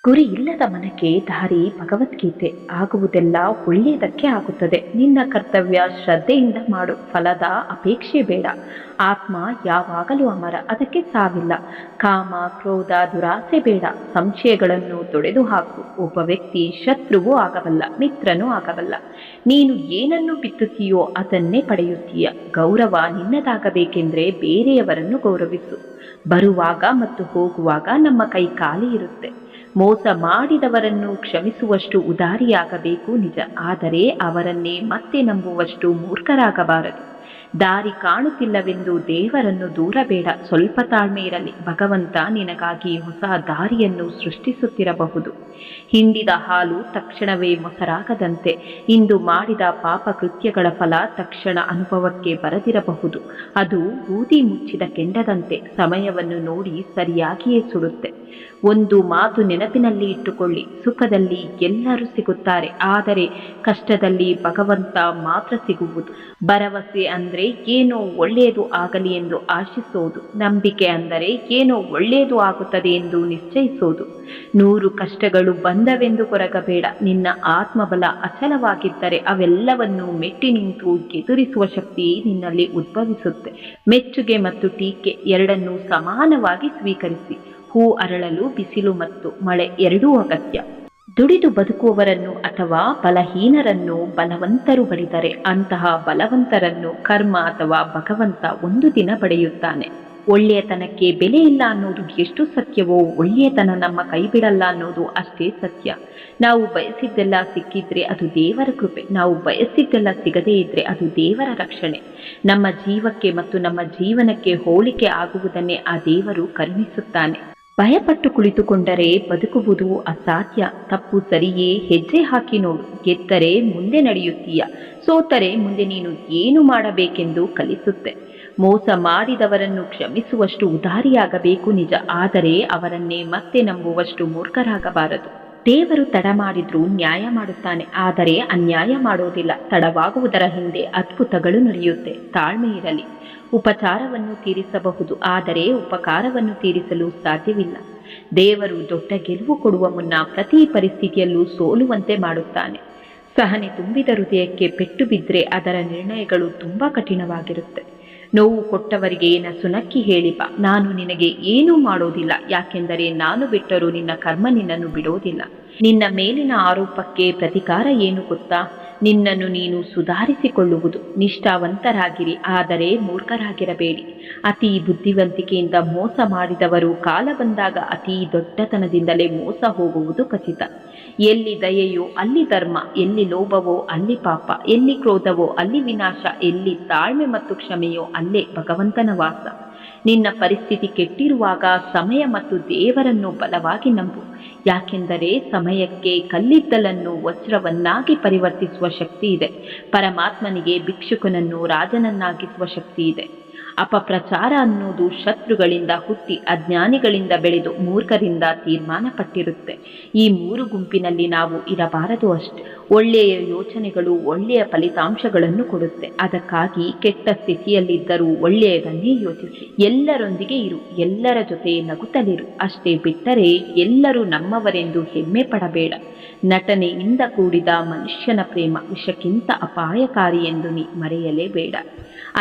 ಗುರಿ ಇಲ್ಲದ ಮನಕ್ಕೆ ದಾರಿ ಭಗವದ್ಗೀತೆ. ಆಗುವುದೆಲ್ಲ ಒಳ್ಳೆಯದಕ್ಕೆ ಆಗುತ್ತದೆ. ನಿನ್ನ ಕರ್ತವ್ಯ ಶ್ರದ್ಧೆಯಿಂದ ಮಾಡು, ಫಲದ ಅಪೇಕ್ಷೆ ಬೇಡ. ಆತ್ಮ ಯಾವಾಗಲೂ ಅಮರ, ಅದಕ್ಕೆ ಸಾವಿಲ್ಲ. ಕಾಮ ಕ್ರೋಧ ದುರಾಸೆ ಬೇಡ. ಸಂಶಯಗಳನ್ನು ತೊಡೆದು ಹಾಕು. ಒಬ್ಬ ವ್ಯಕ್ತಿ ಶತ್ರುವೂ ಆಗಬಲ್ಲ, ಮಿತ್ರನೂ ಆಗಬಲ್ಲ. ನೀನು ಏನನ್ನು ಬಿತ್ತುತ್ತೀಯೋ ಅದನ್ನೇ ಪಡೆಯುತ್ತೀಯ. ಗೌರವ ನಿನ್ನದಾಗಬೇಕೆಂದ್ರೆ ಬೇರೆಯವರನ್ನು ಗೌರವಿಸು. ಬರುವಾಗ ಮತ್ತು ಹೋಗುವಾಗ ನಮ್ಮ ಕೈ ಖಾಲಿ ಇರುತ್ತೆ. ಮೋಸ ಮಾಡಿದವರನ್ನು ಕ್ಷಮಿಸುವಷ್ಟು ಉದಾರಿಯಾಗಬೇಕು ನಿಜ, ಆದರೆ ಅವರನ್ನೇ ಮತ್ತೆ ನಂಬುವಷ್ಟು ಮೂರ್ಖರಾಗಬಾರದು. ದಾರಿ ಕಾಣುತ್ತಿಲ್ಲವೆಂದು ದೇವರನ್ನು ದೂರಬೇಡ. ಸ್ವಲ್ಪ ತಾಳ್ಮೆ ಇರಲಿ, ಭಗವಂತ ನಿನಗಾಗಿ ಹೊಸ ದಾರಿಯನ್ನು ಸೃಷ್ಟಿಸುತ್ತಿರಬಹುದು. ಹಿಂಡಿದ ಹಾಲು ತಕ್ಷಣವೇ ಮೊಸರಾಗದಂತೆ ಇಂದು ಮಾಡಿದ ಪಾಪ ಕೃತ್ಯಗಳ ಫಲ ತಕ್ಷಣ ಅನುಭವಕ್ಕೆ ಬರದಿರಬಹುದು. ಅದು ಬೂದಿ ಮುಚ್ಚಿದ ಕೆಂಡದಂತೆ, ಸಮಯವನ್ನು ನೋಡಿ ಸರಿಯಾಗಿಯೇ ಸುಡುತ್ತೆ. ಒಂದು ಮಾತು ನೆನಪಿನಲ್ಲಿ ಇಟ್ಟುಕೊಳ್ಳಿ, ಸುಖದಲ್ಲಿ ಎಲ್ಲರೂ ಸಿಗುತ್ತಾರೆ, ಆದರೆ ಕಷ್ಟದಲ್ಲಿ ಭಗವಂತ ಮಾತ್ರ ಸಿಗುವುದು. ಭರವಸೆ ಅಂದರೆ ಏನೋ ಒಳ್ಳೆಯದು ಆಗಲಿ ಎಂದು ಆಶಿಸೋದು. ನಂಬಿಕೆ ಅಂದರೆ ಏನೋ ಒಳ್ಳೆಯದು ಆಗುತ್ತದೆ ಎಂದು ನಿಶ್ಚಯಿಸೋದು. 100 ಕಷ್ಟಗಳು ಬಂದವೆಂದು ಕೊರಗಬೇಡ. ನಿನ್ನ ಆತ್ಮಬಲ ಅಚಲವಾಗಿದ್ದರೆ ಅವೆಲ್ಲವನ್ನು ಮೆಟ್ಟಿ ನಿಂತು ಎದುರಿಸುವ ಶಕ್ತಿ ನಿನ್ನಲ್ಲಿ ಉದ್ಭವಿಸುತ್ತೆ. ಮೆಚ್ಚುಗೆ ಮತ್ತು ಟೀಕೆ ಎರಡನ್ನೂ ಸಮಾನವಾಗಿ ಸ್ವೀಕರಿಸಿ. ಹೂ ಅರಳಲು ಬಿಸಿಲು ಮತ್ತು ಮಳೆ ಎರಡೂ ಅಗತ್ಯ. ದುಡಿದು ಬದುಕುವವರನ್ನು ಅಥವಾ ಬಲಹೀನರನ್ನು ಬಲವಂತರು ಬಡಿದರೆ ಅಂತಹ ಬಲವಂತರನ್ನು ಕರ್ಮ ಅಥವಾ ಭಗವಂತ ಒಂದು ದಿನ ಬಡಿಯುತ್ತಾನೆ. ಒಳ್ಳೆಯತನಕ್ಕೆ ಬೆಲೆ ಇಲ್ಲ ಅನ್ನೋದು ಎಷ್ಟು ಸತ್ಯವೋ, ಒಳ್ಳೆಯತನ ನಮ್ಮ ಕೈ ಬಿಡಲ್ಲ ಅನ್ನೋದು ಅಷ್ಟೇ ಸತ್ಯ. ನಾವು ಬಯಸಿದ್ದೆಲ್ಲ ಸಿಕ್ಕಿದ್ರೆ ಅದು ದೇವರ ಕೃಪೆ, ನಾವು ಬಯಸಿದ್ದೆಲ್ಲ ಸಿಗದೇ ಇದ್ರೆ ಅದು ದೇವರ ರಕ್ಷಣೆ. ನಮ್ಮ ಜೀವಕ್ಕೆ ಮತ್ತು ನಮ್ಮ ಜೀವನಕ್ಕೆ ಹೋಲಿಕೆ ಆಗುವುದನ್ನೇ ಆ ದೇವರು ಕರುಣಿಸುತ್ತಾನೆ. ಭಯಪಟ್ಟು ಕುಳಿತುಕೊಂಡರೆ ಬದುಕುವುದು ಅಸಾಧ್ಯ. ತಪ್ಪು ಸರಿಯೇ ಹೆಜ್ಜೆ ಹಾಕಿ ನೋಡು. ಗೆದ್ದರೆ ಮುಂದೆ ನಡೆಯುತ್ತೀಯ, ಸೋತರೆ ಮುಂದೆ ನೀನು ಏನು ಮಾಡಬೇಕೆಂದು ಕಲಿಸುತ್ತೆ. ಮೋಸ ಮಾಡಿದವರನ್ನು ಕ್ಷಮಿಸುವಷ್ಟು ಉದಾರಿಯಾಗಬೇಕು ನಿಜ, ಆದರೆ ಅವರನ್ನೇ ಮತ್ತೆ ನಂಬುವಷ್ಟು ಮೂರ್ಖರಾಗಬಾರದು. ದೇವರು ತಡ ಮಾಡಿದ್ರೂ ನ್ಯಾಯ ಮಾಡುತ್ತಾನೆ, ಆದರೆ ಅನ್ಯಾಯ ಮಾಡೋದಿಲ್ಲ. ತಡವಾಗುವುದರ ಹಿಂದೆ ಅದ್ಭುತಗಳು ನಡೆಯುತ್ತೆ. ತಾಳ್ಮೆ ಇರಲಿ. ಉಪಚಾರವನ್ನು ತೀರಿಸಬಹುದು, ಆದರೆ ಉಪಕಾರವನ್ನು ತೀರಿಸಲು ಸಾಧ್ಯವಿಲ್ಲ. ದೇವರು ದೊಡ್ಡ ಗೆಲುವು ಕೊಡುವ ಮುನ್ನ ಪ್ರತಿ ಪರಿಸ್ಥಿತಿಯಲ್ಲೂ ಸೋಲುವಂತೆ ಮಾಡುತ್ತಾನೆ. ಸಹನೆ ತುಂಬಿದ ಹೃದಯಕ್ಕೆ ಪೆಟ್ಟು ಬಿದ್ದರೆ ಅದರ ನಿರ್ಣಯಗಳು ತುಂಬಾ ಕಠಿಣವಾಗಿರುತ್ತೆ. ನೋವು ಕೊಟ್ಟವರಿಗೆ ನಸುನಕ್ಕಿ ಹೇಳಿ ಬಾ, ನಾನು ನಿನಗೆ ಏನೂ ಮಾಡೋದಿಲ್ಲ, ಯಾಕೆಂದರೆ ನಾನು ಬಿಟ್ಟರೂ ನಿನ್ನ ಕರ್ಮ ನಿನ್ನನ್ನು ಬಿಡೋದಿಲ್ಲ. ನಿನ್ನ ಮೇಲಿನ ಆರೋಪಕ್ಕೆ ಪ್ರತಿಕಾರ ಏನು ಗೊತ್ತಾ? ನಿನ್ನನ್ನು ನೀನು ಸುಧಾರಿಸಿಕೊಳ್ಳುವುದು. ನಿಷ್ಠಾವಂತರಾಗಿರಿ, ಆದರೆ ಮೂರ್ಖರಾಗಿರಬೇಡಿ. ಅತಿ ಬುದ್ಧಿವಂತಿಕೆಯಿಂದ ಮೋಸ ಮಾಡಿದವರು ಕಾಲ ಬಂದಾಗ ಅತಿ ದೊಡ್ಡತನದಿಂದಲೇ ಮೋಸ ಹೋಗುವುದು ಖಚಿತ. ಎಲ್ಲಿ ದಯೆಯೋ ಅಲ್ಲಿ ಧರ್ಮ, ಎಲ್ಲಿ ಲೋಭವೋ ಅಲ್ಲಿ ಪಾಪ, ಎಲ್ಲಿ ಕ್ರೋಧವೋ ಅಲ್ಲಿ ವಿನಾಶ, ಎಲ್ಲಿ ತಾಳ್ಮೆ ಮತ್ತು ಕ್ಷಮೆಯೋ ಅಲ್ಲೇ ಭಗವಂತನ ವಾಸ. ನಿನ್ನ ಪರಿಸ್ಥಿತಿ ಕೆಟ್ಟಿರುವಾಗ ಸಮಯ ಮತ್ತು ದೇವರನ್ನು ಬಲವಾಗಿ ನಂಬು, ಯಾಕೆಂದರೆ ಸಮಯಕ್ಕೆ ಕಲ್ಲಿದ್ದಲನ್ನು ವಜ್ರವನ್ನಾಗಿ ಪರಿವರ್ತಿಸುವ ಶಕ್ತಿ ಇದೆ. ಪರಮಾತ್ಮನಿಗೆ ಭಿಕ್ಷುಕನನ್ನು ರಾಜನನ್ನಾಗಿಸುವ ಶಕ್ತಿ ಇದೆ. ಅಪಪ್ರಚಾರ ಅನ್ನೋದು ಶತ್ರುಗಳಿಂದ ಹುಟ್ಟಿ ಅಜ್ಞಾನಿಗಳಿಂದ ಬೆಳೆದು ಮೂರ್ಖರಿಂದ ತೀರ್ಮಾನ ಪಟ್ಟಿರುತ್ತೆ. ಈ 3 ಗುಂಪಿನಲ್ಲಿ ನಾವು ಇರಬಾರದು ಅಷ್ಟೆ. ಒಳ್ಳೆಯ ಯೋಚನೆಗಳು ಒಳ್ಳೆಯ ಫಲಿತಾಂಶಗಳನ್ನು ಕೊಡುತ್ತೆ. ಅದಕ್ಕಾಗಿ ಕೆಟ್ಟ ಸ್ಥಿತಿಯಲ್ಲಿದ್ದರೂ ಒಳ್ಳೆಯದನ್ನೇ ಯೋಚಿಸಿ. ಎಲ್ಲರೊಂದಿಗೆ ಇರು, ಎಲ್ಲರ ಜೊತೆ ನಗುತ್ತಲಿರು, ಅಷ್ಟೇ ಬಿಟ್ಟರೆ ಎಲ್ಲರೂ ನಮ್ಮವರೆಂದು ಹೆಮ್ಮೆ ಪಡಬೇಡ. ನಟನೆಯಿಂದ ಕೂಡಿದ ಮನುಷ್ಯನ ಪ್ರೇಮ ವಿಷಕ್ಕಿಂತ ಅಪಾಯಕಾರಿ ಎಂದು ನೀ ಮರೆಯಲೇಬೇಡ.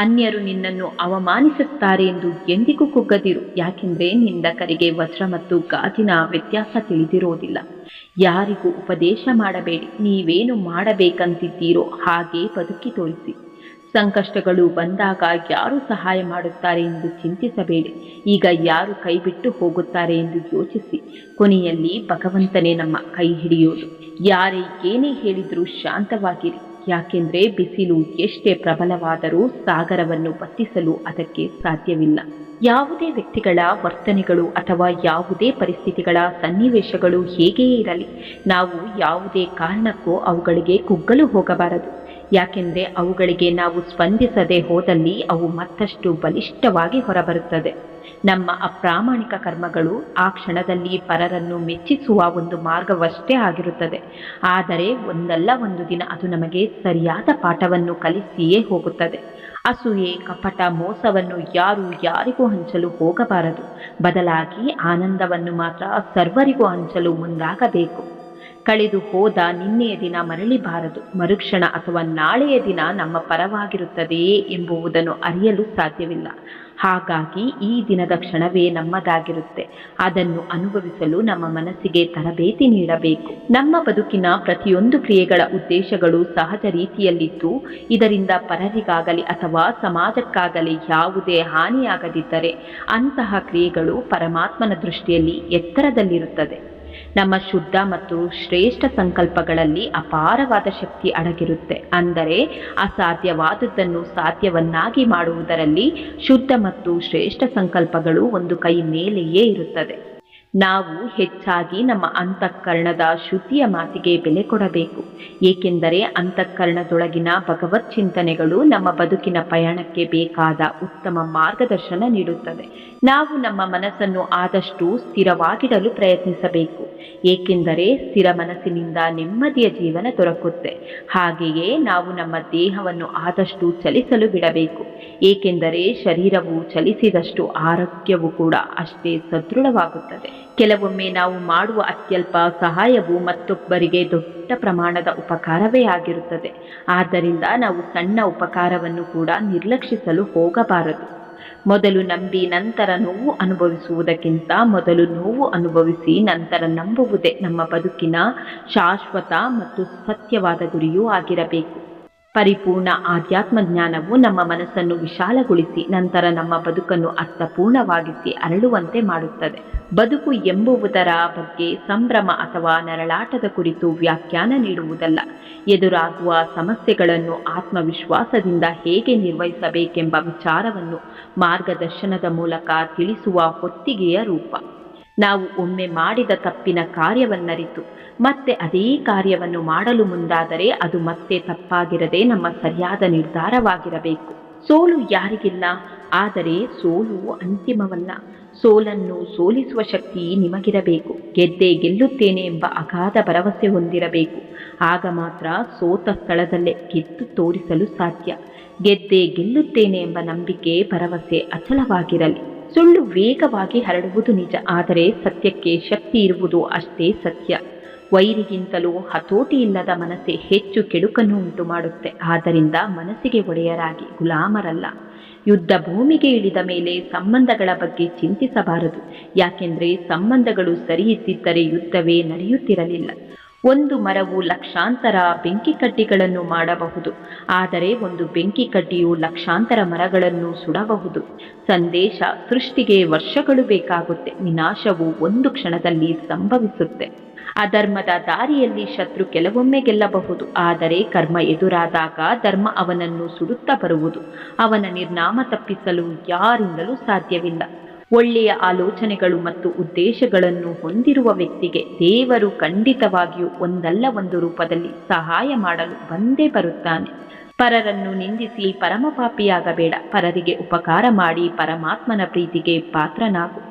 ಅನ್ಯರು ನಿನ್ನನ್ನು ಅವಮಾನಿಸುತ್ತಾರೆ ಎಂದು ಎಂದಿಗೂ ಕುಗ್ಗದಿರು, ಯಾಕೆಂದ್ರೆ ನಿಂದಕರಿಗೆ ವಜ್ರ ಮತ್ತು ಗಾಜಿನ ವ್ಯತ್ಯಾಸ ತಿಳಿದಿರೋದಿಲ್ಲ. ಯಾರಿಗೂ ಉಪದೇಶ ಮಾಡಬೇಡಿ. ನೀವೇನು ಮಾಡಬೇಕಂತಿದ್ದೀರೋ ಹಾಗೆ ಬದುಕಿ ತೋರಿಸಿ. ಸಂಕಷ್ಟಗಳು ಬಂದಾಗ ಯಾರು ಸಹಾಯ ಮಾಡುತ್ತಾರೆ ಎಂದು ಚಿಂತಿಸಬೇಡಿ. ಈಗ ಯಾರು ಕೈ ಬಿಟ್ಟು ಹೋಗುತ್ತಾರೆ ಎಂದು ಯೋಚಿಸಿ. ಕೊನೆಯಲ್ಲಿ ಭಗವಂತನೇ ನಮ್ಮ ಕೈ ಹಿಡಿಯೋದು. ಯಾರೇ ಏನೇ ಹೇಳಿದರೂ ಶಾಂತವಾಗಿರಿ, ಯಾಕೆಂದ್ರೆ ಬಿಸಿಲು ಎಷ್ಟೇ ಪ್ರಬಲವಾದರೂ ಸಾಗರವನ್ನು ಬತ್ತಿಸಲು ಅದಕ್ಕೆ ಸಾಧ್ಯವಿಲ್ಲ. ಯಾವುದೇ ವ್ಯಕ್ತಿಗಳ ವರ್ತನೆಗಳು ಅಥವಾ ಯಾವುದೇ ಪರಿಸ್ಥಿತಿಗಳ ಸನ್ನಿವೇಶಗಳು ಹೇಗೆಯೇ ಇರಲಿ, ನಾವು ಯಾವುದೇ ಕಾರಣಕ್ಕೂ ಅವುಗಳಿಗೆ ಕುಗ್ಗಲು ಹೋಗಬಾರದು. ಯಾಕೆಂದರೆ ಅವುಗಳಿಗೆ ನಾವು ಸ್ಪಂದಿಸದೆ ಹೋದಲ್ಲಿ ಅವು ಮತ್ತಷ್ಟು ಬಲಿಷ್ಠವಾಗಿ ಹೊರಬರುತ್ತದೆ. ನಮ್ಮ ಅಪ್ರಾಮಾಣಿಕ ಕರ್ಮಗಳು ಆ ಕ್ಷಣದಲ್ಲಿ ಪರರನ್ನು ಮೆಚ್ಚಿಸುವ ಒಂದು ಮಾರ್ಗವಷ್ಟೇ ಆಗಿರುತ್ತದೆ. ಆದರೆ ಒಂದಲ್ಲ ಒಂದು ದಿನ ಅದು ನಮಗೆ ಸರಿಯಾದ ಪಾಠವನ್ನು ಕಲಿಸಿಯೇ ಹೋಗುತ್ತದೆ. ಅಸೂಯೆ, ಕಪಟ, ಮೋಸವನ್ನು ಯಾರಿಗೂ ಹಂಚಲು ಹೋಗಬಾರದು. ಬದಲಾಗಿ ಆನಂದವನ್ನು ಮಾತ್ರ ಸರ್ವರಿಗೂ ಹಂಚಲು ಮುಂದಾಗಬೇಕು. ಕಳೆದು ಹೋದ ನಿನ್ನೆಯ ದಿನ ಮರಳಿಬಾರದು. ಮರುಕ್ಷಣ ಅಥವಾ ನಾಳೆಯ ದಿನ ನಮ್ಮ ಪರವಾಗಿರುತ್ತದೆಯೇ ಎಂಬುದನ್ನು ಅರಿಯಲು ಸಾಧ್ಯವಿಲ್ಲ. ಹಾಗಾಗಿ ಈ ದಿನದ ಕ್ಷಣವೇ ನಮ್ಮದಾಗಿರುತ್ತೆ. ಅದನ್ನು ಅನುಭವಿಸಲು ನಮ್ಮ ಮನಸ್ಸಿಗೆ ತರಬೇತಿ ನೀಡಬೇಕು. ನಮ್ಮ ಬದುಕಿನ ಪ್ರತಿಯೊಂದು ಕ್ರಿಯೆಗಳ ಉದ್ದೇಶಗಳು ಸಹಜ ರೀತಿಯಲ್ಲಿದ್ದು, ಇದರಿಂದ ಪರರಿಗಾಗಲಿ ಅಥವಾ ಸಮಾಜಕ್ಕಾಗಲಿ ಯಾವುದೇ ಹಾನಿಯಾಗದಿದ್ದರೆ ಅಂತಹ ಕ್ರಿಯೆಗಳು ಪರಮಾತ್ಮನ ದೃಷ್ಟಿಯಲ್ಲಿ ಎತ್ತರದಲ್ಲಿರುತ್ತದೆ. ನಮ್ಮ ಶುದ್ಧ ಮತ್ತು ಶ್ರೇಷ್ಠ ಸಂಕಲ್ಪಗಳಲ್ಲಿ ಅಪಾರವಾದ ಶಕ್ತಿ ಅಡಗಿರುತ್ತೆ. ಅಂದರೆ ಅಸಾಧ್ಯವಾದದ್ದನ್ನು ಸಾಧ್ಯವನ್ನಾಗಿ ಮಾಡುವುದರಲ್ಲಿ ಶುದ್ಧ ಮತ್ತು ಶ್ರೇಷ್ಠ ಸಂಕಲ್ಪಗಳು ಒಂದು ಕೈ ಮೇಲೆಯೇ ಇರುತ್ತದೆ. ನಾವು ಹೆಚ್ಚಾಗಿ ನಮ್ಮ ಅಂತಃಕರಣದ ಶುದ್ಧಿಯ ಮಾತಿಗೆ ಬೆಲೆ ಕೊಡಬೇಕು. ಏಕೆಂದರೆ ಅಂತಃಕರಣದೊಳಗಿನ ಭಗವತ್ ಚಿಂತನೆಗಳು ನಮ್ಮ ಬದುಕಿನ ಪಯಣಕ್ಕೆ ಬೇಕಾದ ಉತ್ತಮ ಮಾರ್ಗದರ್ಶನ ನೀಡುತ್ತದೆ. ನಾವು ನಮ್ಮ ಮನಸ್ಸನ್ನು ಆದಷ್ಟು ಸ್ಥಿರವಾಗಿಡಲು ಪ್ರಯತ್ನಿಸಬೇಕು. ಏಕೆಂದರೆ ಸ್ಥಿರ ಮನಸ್ಸಿನಿಂದ ನೆಮ್ಮದಿಯ ಜೀವನ ದೊರಕುತ್ತೆ. ಹಾಗೆಯೇ ನಾವು ನಮ್ಮ ದೇಹವನ್ನು ಆದಷ್ಟು ಚಲಿಸಲು ಬಿಡಬೇಕು. ಏಕೆಂದರೆ ಶರೀರವು ಚಲಿಸಿದಷ್ಟು ಆರೋಗ್ಯವು ಕೂಡ ಅಷ್ಟೇ ಸದೃಢವಾಗುತ್ತದೆ. ಕೆಲವೊಮ್ಮೆ ನಾವು ಮಾಡುವ ಅತ್ಯಲ್ಪ ಸಹಾಯವು ಮತ್ತೊಬ್ಬರಿಗೆ ದೊಡ್ಡ ಪ್ರಮಾಣದ ಉಪಕಾರವೇ ಆಗಿರುತ್ತದೆ. ಆದ್ದರಿಂದ ನಾವು ಸಣ್ಣ ಉಪಕಾರವನ್ನು ಕೂಡ ನಿರ್ಲಕ್ಷಿಸಲು ಹೋಗಬಾರದು. ಮೊದಲು ನಂಬಿ ನಂತರ ನೋವು ಅನುಭವಿಸುವುದಕ್ಕಿಂತ ಮೊದಲು ನೋವು ಅನುಭವಿಸಿ ನಂತರ ನಂಬುವುದೇ ನಮ್ಮ ಬದುಕಿನ ಶಾಶ್ವತ ಮತ್ತು ಸತ್ಯವಾದ ಗುರಿಯೂ ಆಗಿರಬೇಕು. ಪರಿಪೂರ್ಣ ಆಧ್ಯಾತ್ಮ ಜ್ಞಾನವು ನಮ್ಮ ಮನಸ್ಸನ್ನು ವಿಶಾಲಗೊಳಿಸಿ ನಂತರ ನಮ್ಮ ಬದುಕನ್ನು ಅರ್ಥಪೂರ್ಣವಾಗಿಸಿ ಅರಳುವಂತೆ ಮಾಡುತ್ತದೆ. ಬದುಕು ಎಂಬುವುದರ ಬಗ್ಗೆ ಸಂಭ್ರಮ ಅಥವಾ ನರಳಾಟದ ಕುರಿತು ವ್ಯಾಖ್ಯಾನ ನೀಡುವುದಲ್ಲ, ಎದುರಾಗುವ ಸಮಸ್ಯೆಗಳನ್ನು ಆತ್ಮವಿಶ್ವಾಸದಿಂದ ಹೇಗೆ ನಿರ್ವಹಿಸಬೇಕೆಂಬ ವಿಚಾರವನ್ನು ಮಾರ್ಗದರ್ಶನದ ಮೂಲಕ ತಿಳಿಸುವ ಹೊತ್ತಿಗೆಯ ರೂಪ. ನಾವು ಒಮ್ಮೆ ಮಾಡಿದ ತಪ್ಪಿನ ಕಾರ್ಯವನ್ನರಿತು ಮತ್ತೆ ಅದೇ ಕಾರ್ಯವನ್ನು ಮಾಡಲು ಮುಂದಾದರೆ ಅದು ಮತ್ತೆ ತಪ್ಪಾಗಿರದೆ ನಮ್ಮ ಸರಿಯಾದ ನಿರ್ಧಾರವಾಗಿರಬೇಕು. ಸೋಲು ಯಾರಿಗಿಲ್ಲ, ಆದರೆ ಸೋಲು ಅಂತಿಮವಲ್ಲ. ಸೋಲನ್ನು ಸೋಲಿಸುವ ಶಕ್ತಿ ನಿಮಗಿರಬೇಕು. ಗೆದ್ದೇ ಗೆಲ್ಲುತ್ತೇನೆ ಎಂಬ ಅಗಾಧ ಭರವಸೆ ಹೊಂದಿರಬೇಕು. ಆಗ ಮಾತ್ರ ಸೋತ ಸ್ಥಳದಲ್ಲೇ ಗೆದ್ದು ತೋರಿಸಲು ಸಾಧ್ಯ. ಗೆದ್ದೇ ಗೆಲ್ಲುತ್ತೇನೆ ಎಂಬ ನಂಬಿಕೆ, ಭರವಸೆ ಅಚಲವಾಗಿರಲಿ. ಸುಳ್ಳು ವೇಗವಾಗಿ ಹರಡುವುದು ನಿಜ, ಆದರೆ ಸತ್ಯಕ್ಕೆ ಶಕ್ತಿ ಇರುವುದು ಅಷ್ಟೇ ಸತ್ಯ. ವೈರಿಗಿಂತಲೂ ಹತೋಟಿ ಇಲ್ಲದ ಮನಸ್ಸೇ ಹೆಚ್ಚು ಕೆಡುಕನ್ನು ಉಂಟು ಮಾಡುತ್ತೆ. ಆದ್ದರಿಂದ ಮನಸ್ಸಿಗೆ ಒಡೆಯರಾಗಿ ಗುಲಾಮರಲ್ಲ. ಯುದ್ಧ ಭೂಮಿಗೆ ಇಳಿದ ಮೇಲೆ ಸಂಬಂಧಗಳ ಬಗ್ಗೆ ಚಿಂತಿಸಬಾರದು. ಯಾಕೆಂದರೆ ಸಂಬಂಧಗಳು ಸರಿ ಇದ್ದಿದ್ದರೆ ಯುದ್ಧವೇ ನಡೆಯುತ್ತಿರಲಿಲ್ಲ. ಒಂದು ಮರವು ಲಕ್ಷಾಂತರ ಬೆಂಕಿ ಕಡ್ಡಿಗಳನ್ನು ಮಾಡಬಹುದು, ಆದರೆ ಒಂದು ಬೆಂಕಿ ಕಡ್ಡಿಯು ಲಕ್ಷಾಂತರ ಮರಗಳನ್ನು ಸುಡಬಹುದು. ಸಂದೇಶ ಸೃಷ್ಟಿಗೆ ವರ್ಷಗಳು ಬೇಕಾಗುತ್ತೆ, ವಿನಾಶವು ಒಂದು ಕ್ಷಣದಲ್ಲಿ ಸಂಭವಿಸುತ್ತೆ. ಅಧರ್ಮದ ದಾರಿಯಲ್ಲಿ ಶತ್ರು ಕೆಲವೊಮ್ಮೆ ಗೆಲ್ಲಬಹುದು, ಆದರೆ ಕರ್ಮ ಎದುರಾದಾಗ ಧರ್ಮ ಅವನನ್ನು ಸುಡುತ್ತಾ ಬರುವುದು. ಅವನ ನಿರ್ನಾಮ ತಪ್ಪಿಸಲು ಯಾರಿಂದಲೂ ಸಾಧ್ಯವಿಲ್ಲ. ಒಳ್ಳೆಯ ಆಲೋಚನೆಗಳು ಮತ್ತು ಉದ್ದೇಶಗಳನ್ನು ಹೊಂದಿರುವ ವ್ಯಕ್ತಿಗೆ ದೇವರು ಖಂಡಿತವಾಗಿಯೂ ಒಂದಲ್ಲ ಒಂದು ರೂಪದಲ್ಲಿ ಸಹಾಯ ಮಾಡಲು ಬಂದೇ ಬರುತ್ತಾನೆ. ಪರರನ್ನು ನಿಂದಿಸಿ ಪರಮಪಾಪಿಯಾಗಬೇಡ. ಪರರಿಗೆ ಉಪಕಾರ ಮಾಡಿ ಪರಮಾತ್ಮನ ಪ್ರೀತಿಗೆ ಪಾತ್ರನಾಗು.